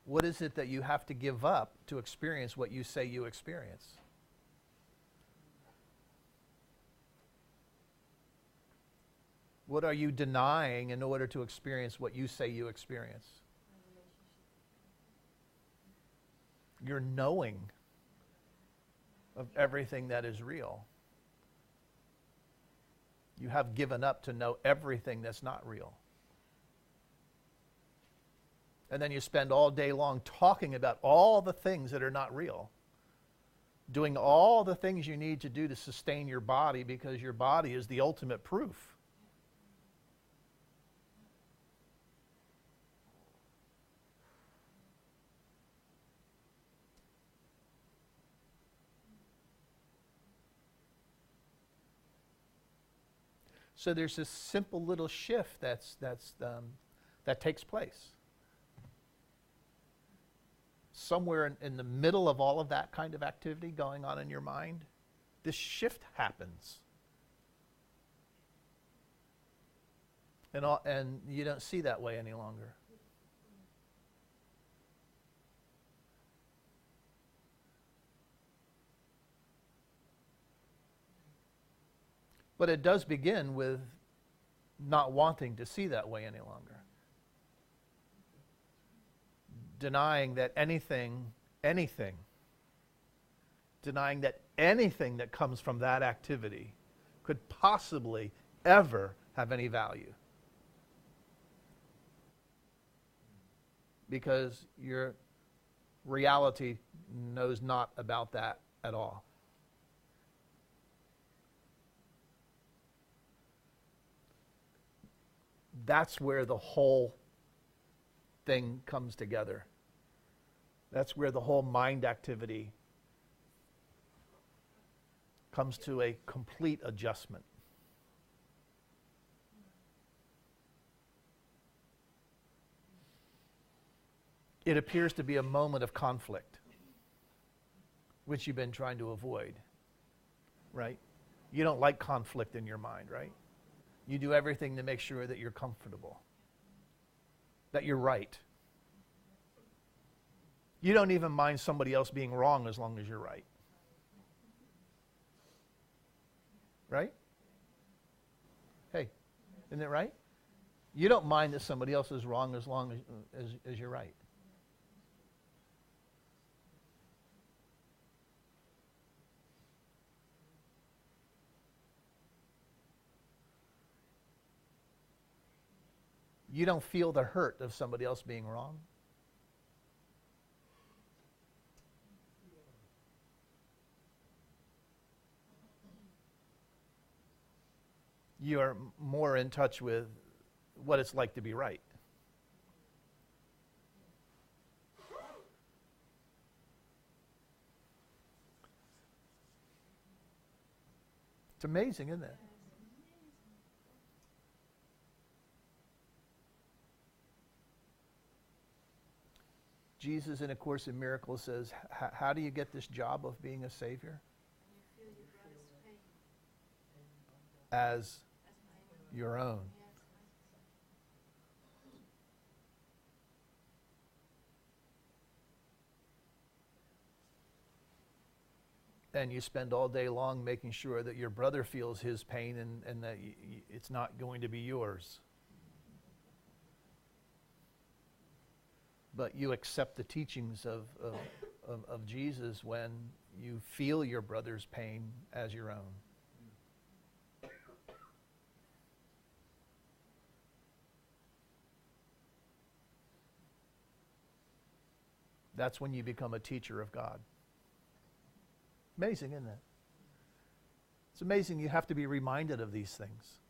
What is it that you have to give up to experience what you say you experience? What are you denying in order to experience what you say you experience? Your knowing of everything that is real. You have given up to know everything that's not real. And then you spend all day long talking about all the things that are not real. Doing all the things you need to do to sustain your body because your body is the ultimate proof. So there's this simple little shift that takes place. Somewhere in the middle of all of that kind of activity going on in your mind, this shift happens. And you don't see that way any longer. But it does begin with not wanting to see that way any longer. Denying that anything that comes from that activity could possibly ever have any value. Because your reality knows not about that at all. That's where the whole thing comes together. That's where the whole mind activity comes to a complete adjustment. It appears to be a moment of conflict, which you've been trying to avoid, right? You don't like conflict in your mind, right? You do everything to make sure that you're comfortable, that you're right. You don't even mind somebody else being wrong as long as you're right. Right? Hey, isn't it right? You don't mind that somebody else is wrong as long as you're right. You don't feel the hurt of somebody else being wrong. You are more in touch with what it's like to be right. It's amazing, isn't it? Jesus, in A Course in Miracles, says, how do you get this job of being a savior? As your own. And you spend all day long making sure that your brother feels his pain and that it's not going to be yours. But you accept the teachings of Jesus when you feel your brother's pain as your own. That's when you become a teacher of God. Amazing, isn't it? It's amazing you have to be reminded of these things.